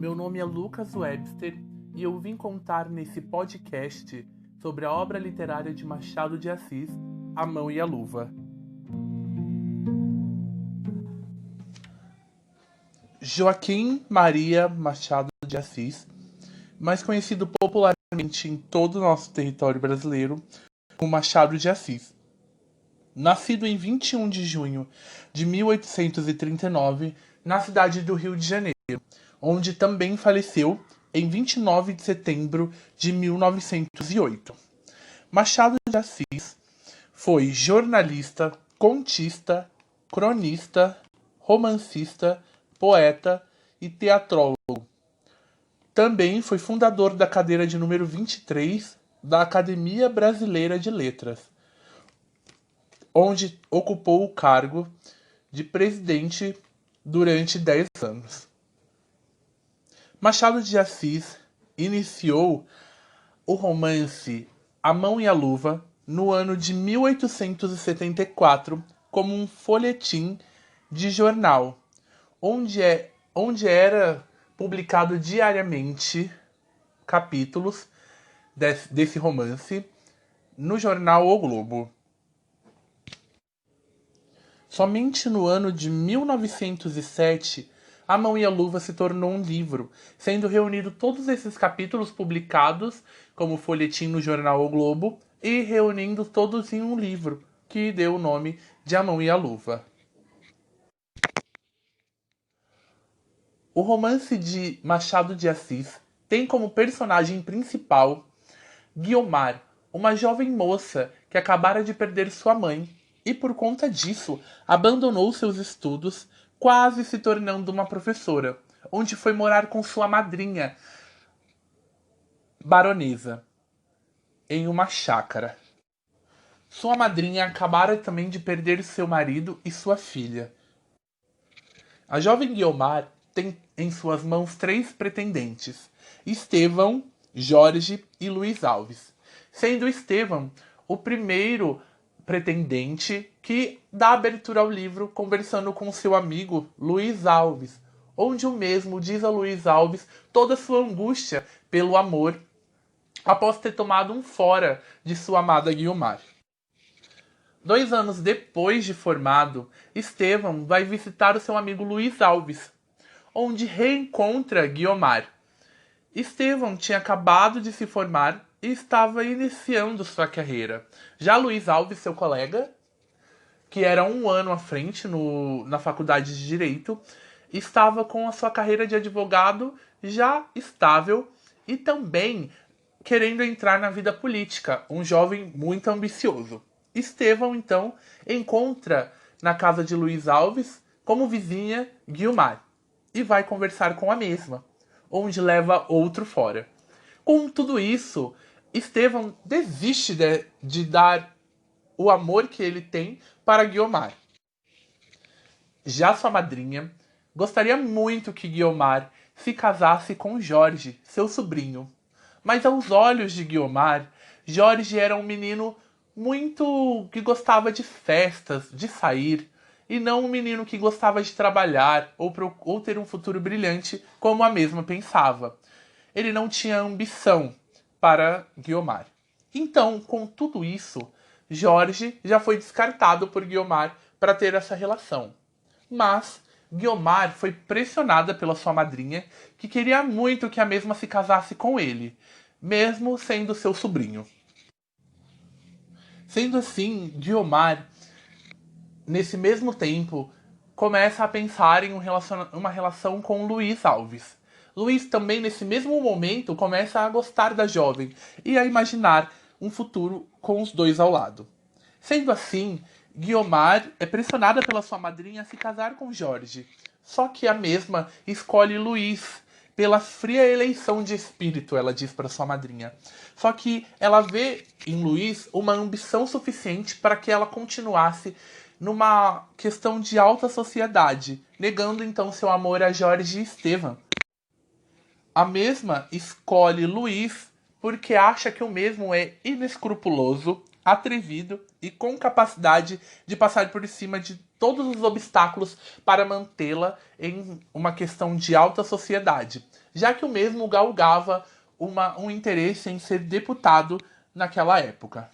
Meu nome é Lucas Webster e eu vim contar nesse podcast sobre a obra literária de Machado de Assis, A Mão e a Luva. Joaquim Maria Machado de Assis, mais conhecido popularmente em todo o nosso território brasileiro como Machado de Assis. Nascido em 21 de junho de 1839, na cidade do Rio de Janeiro, onde também faleceu em 29 de setembro de 1908. Machado de Assis foi jornalista, contista, cronista, romancista, poeta e teatrólogo. Também foi fundador da cadeira de número 23 da Academia Brasileira de Letras, onde ocupou o cargo de presidente durante 10 anos. Machado de Assis iniciou o romance A Mão e a Luva no ano de 1874 como um folhetim de jornal, onde era publicado diariamente capítulos desse romance no jornal O Globo. Somente no ano de 1907, A Mão e a Luva se tornou um livro, sendo reunido todos esses capítulos publicados como folhetim no jornal O Globo e reunindo todos em um livro, que deu o nome de A Mão e a Luva. O romance de Machado de Assis tem como personagem principal Guiomar, uma jovem moça que acabara de perder sua mãe e, por conta disso, abandonou seus estudos, quase se tornando uma professora, onde foi morar com sua madrinha, baronesa, em uma chácara. Sua madrinha acabara também de perder seu marido e sua filha. A jovem Guiomar tem em suas mãos 3 pretendentes: Estevão, Jorge e Luiz Alves, sendo Estevão o primeiro pretendente que dá abertura ao livro conversando com seu amigo Luiz Alves, onde o mesmo diz a Luiz Alves toda a sua angústia pelo amor após ter tomado um fora de sua amada Guiomar. 2 anos depois de formado, Estevão vai visitar o seu amigo Luiz Alves, onde reencontra Guiomar. Estevão tinha acabado de se formar e estava iniciando sua carreira. Já Luiz Alves, seu colega, que era um ano à frente na faculdade de Direito, estava com a sua carreira de advogado já estável e também querendo entrar na vida política, um jovem muito ambicioso. Estevão, então, encontra na casa de Luiz Alves, como vizinha, Guiomar, e vai conversar com a mesma, onde leva outro fora. Com tudo isso, Estevão desiste de dar o amor que ele tem para Guiomar. Já sua madrinha gostaria muito que Guiomar se casasse com Jorge, seu sobrinho. Mas aos olhos de Guiomar, Jorge era um menino muito que gostava de festas, de sair, e não um menino que gostava de trabalhar ou ter um futuro brilhante, como a mesma pensava. Ele não tinha ambição para Guiomar. Então, com tudo isso, Jorge já foi descartado por Guiomar para ter essa relação. Mas Guiomar foi pressionada pela sua madrinha, que queria muito que a mesma se casasse com ele, mesmo sendo seu sobrinho. Sendo assim, Guiomar, nesse mesmo tempo, começa a pensar em uma relação com Luiz Alves. Luiz também, nesse mesmo momento, começa a gostar da jovem e a imaginar um futuro com os dois ao lado. Sendo assim, Guiomar é pressionada pela sua madrinha a se casar com Jorge. Só que a mesma escolhe Luiz pela fria eleição de espírito, ela diz para sua madrinha. Só que ela vê em Luiz uma ambição suficiente para que ela continuasse numa questão de alta sociedade, negando então seu amor a Jorge e Estevão. A mesma escolhe Luiz porque acha que o mesmo é inescrupuloso, atrevido e com capacidade de passar por cima de todos os obstáculos para mantê-la em uma questão de alta sociedade, já que o mesmo galgava um interesse em ser deputado naquela época.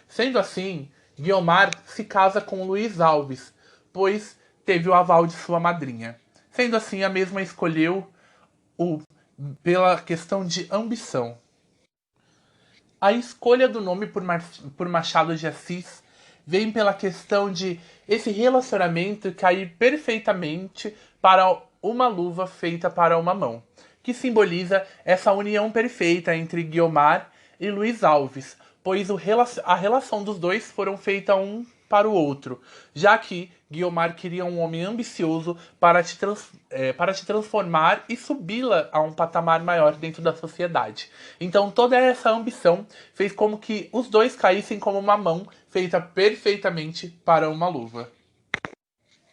Sendo assim, Guiomar se casa com Luiz Alves, pois teve o aval de sua madrinha. Sendo assim, a mesma escolheu o pela questão de ambição. A escolha do nome por Machado de Assis vem pela questão de esse relacionamento cair perfeitamente para uma luva feita para uma mão, que simboliza essa união perfeita entre Guiomar e Luiz Alves, pois a relação dos dois foram feita um para o outro, já que Guiomar queria um homem ambicioso para te transformar e subi-la a um patamar maior dentro da sociedade. Então toda essa ambição fez como que os dois caíssem como uma mão feita perfeitamente para uma luva.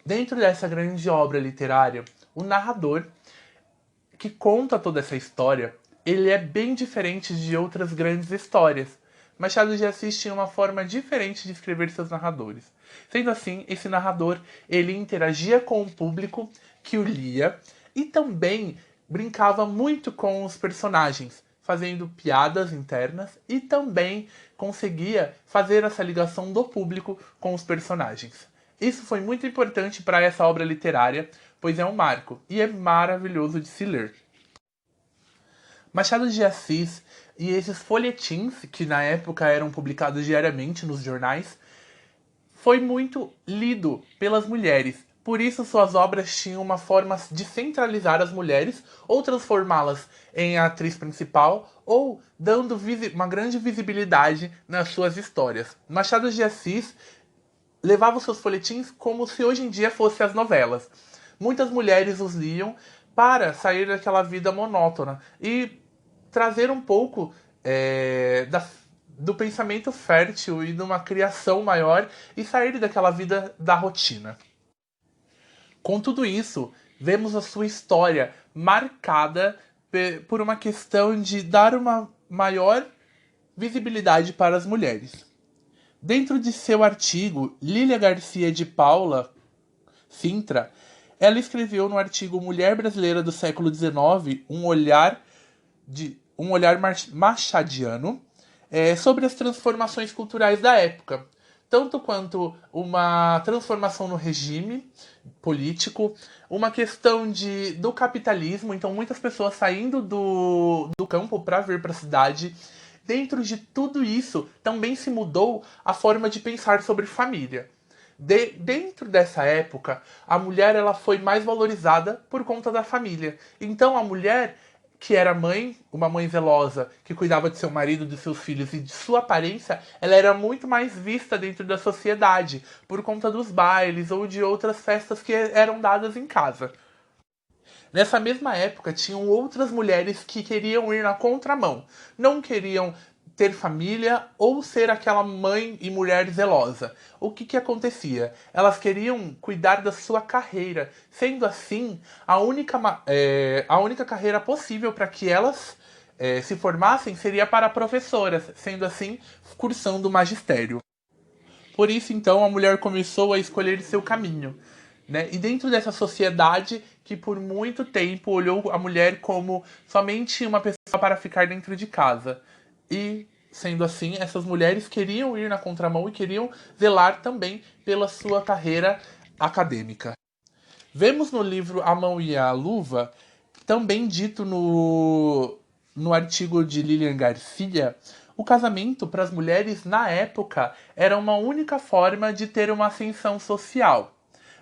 Dentro dessa grande obra literária, o narrador que conta toda essa história, ele é bem diferente de outras grandes histórias. Machado de Assis tinha uma forma diferente de escrever seus narradores. Sendo assim, esse narrador, ele interagia com o público que o lia e também brincava muito com os personagens, fazendo piadas internas e também conseguia fazer essa ligação do público com os personagens. Isso foi muito importante para essa obra literária, pois é um marco e é maravilhoso de se ler. Machado de Assis e esses folhetins, que na época eram publicados diariamente nos jornais, foi muito lido pelas mulheres. Por isso, suas obras tinham uma forma de centralizar as mulheres ou transformá-las em atriz principal ou dando uma grande visibilidade nas suas histórias. Machado de Assis levava os seus folhetins como se hoje em dia fossem as novelas. Muitas mulheres os liam para sair daquela vida monótona e trazer um pouco do pensamento fértil e de uma criação maior e sair daquela vida da rotina. Com tudo isso, vemos a sua história marcada por uma questão de dar uma maior visibilidade para as mulheres. Dentro de seu artigo, Lília Garcia de Paula Sintra, ela escreveu no artigo Mulher Brasileira do Século XIX um olhar machadiano sobre as transformações culturais da época, tanto quanto uma transformação no regime político, uma questão do capitalismo, então muitas pessoas saindo do campo para vir para a cidade. Dentro de tudo isso, também se mudou a forma de pensar sobre família. Dentro dessa época, a mulher ela foi mais valorizada por conta da família. Então a mulher que era mãe, uma mãe zelosa, que cuidava de seu marido, de seus filhos e de sua aparência, ela era muito mais vista dentro da sociedade, por conta dos bailes ou de outras festas que eram dadas em casa. Nessa mesma época, tinham outras mulheres que queriam ir na contramão. Não queriam ter família ou ser aquela mãe e mulher zelosa. O que acontecia? Elas queriam cuidar da sua carreira. Sendo assim, a única carreira possível para que elas se formassem seria para professoras. Sendo assim, cursando o magistério. Por isso, então, a mulher começou a escolher seu caminho. Né? E dentro dessa sociedade que por muito tempo olhou a mulher como somente uma pessoa para ficar dentro de casa. E, sendo assim, essas mulheres queriam ir na contramão e queriam zelar também pela sua carreira acadêmica. Vemos no livro A Mão e a Luva, também dito no artigo de Lilian Garcia, o casamento para as mulheres na época era uma única forma de ter uma ascensão social.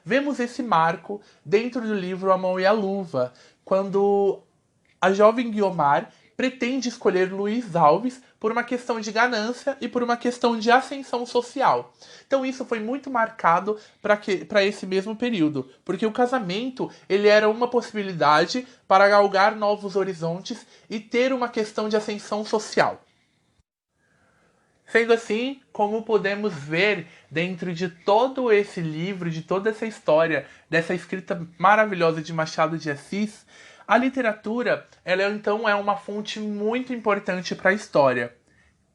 Vemos esse marco dentro do livro A Mão e a Luva, quando a jovem Guiomar pretende escolher Luiz Alves por uma questão de ganância e por uma questão de ascensão social. Então isso foi muito marcado para esse mesmo período, porque o casamento ele era uma possibilidade para galgar novos horizontes e ter uma questão de ascensão social. Sendo assim, como podemos ver dentro de todo esse livro, de toda essa história, dessa escrita maravilhosa de Machado de Assis, a literatura, ela então é uma fonte muito importante para a história.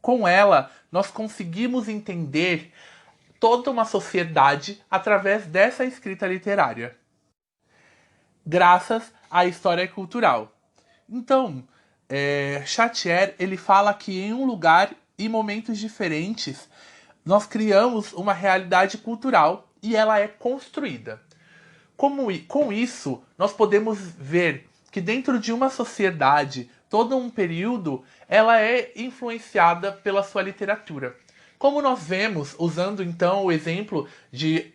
Com ela, nós conseguimos entender toda uma sociedade através dessa escrita literária, graças à história cultural. Então, Chartier ele fala que em um lugar e momentos diferentes nós criamos uma realidade cultural e ela é construída. Com isso, nós podemos ver que dentro de uma sociedade, todo um período, ela é influenciada pela sua literatura. Como nós vemos, usando então o exemplo de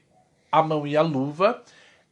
A Mão e a Luva,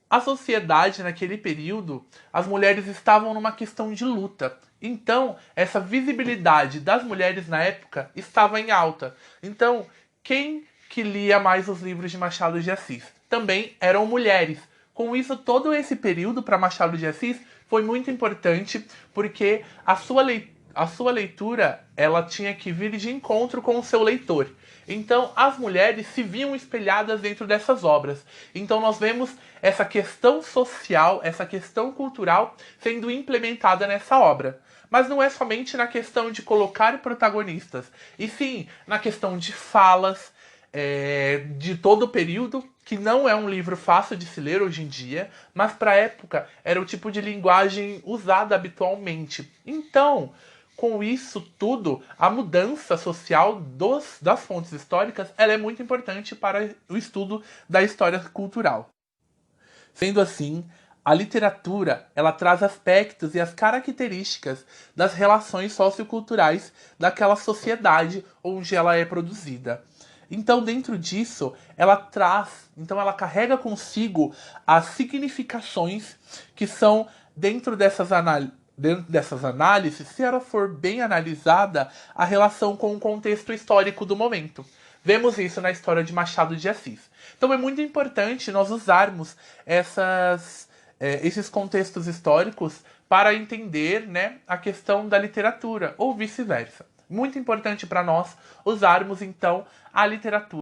a sociedade naquele período, as mulheres estavam numa questão de luta. Então, essa visibilidade das mulheres na época estava em alta. Então, quem que lia mais os livros de Machado de Assis? Também eram mulheres. Com isso, todo esse período para Machado de Assis foi muito importante, porque a sua leitura ela tinha que vir de encontro com o seu leitor. Então, as mulheres se viam espelhadas dentro dessas obras. Então, nós vemos essa questão social, essa questão cultural sendo implementada nessa obra. Mas não é somente na questão de colocar protagonistas, e sim na questão de falas, de todo o período, que não é um livro fácil de se ler hoje em dia, mas para a época era o tipo de linguagem usada habitualmente. Então, com isso tudo, a mudança social das fontes históricas ela é muito importante para o estudo da história cultural. Sendo assim, a literatura ela traz aspectos e as características das relações socioculturais daquela sociedade onde ela é produzida. Então, dentro disso, ela carrega consigo as significações que são dentro dessas análises, se ela for bem analisada, a relação com o contexto histórico do momento. Vemos isso na história de Machado de Assis. Então é muito importante nós usarmos esses contextos históricos para entender, né, a questão da literatura, ou vice-versa. Muito importante para nós usarmos, então, a literatura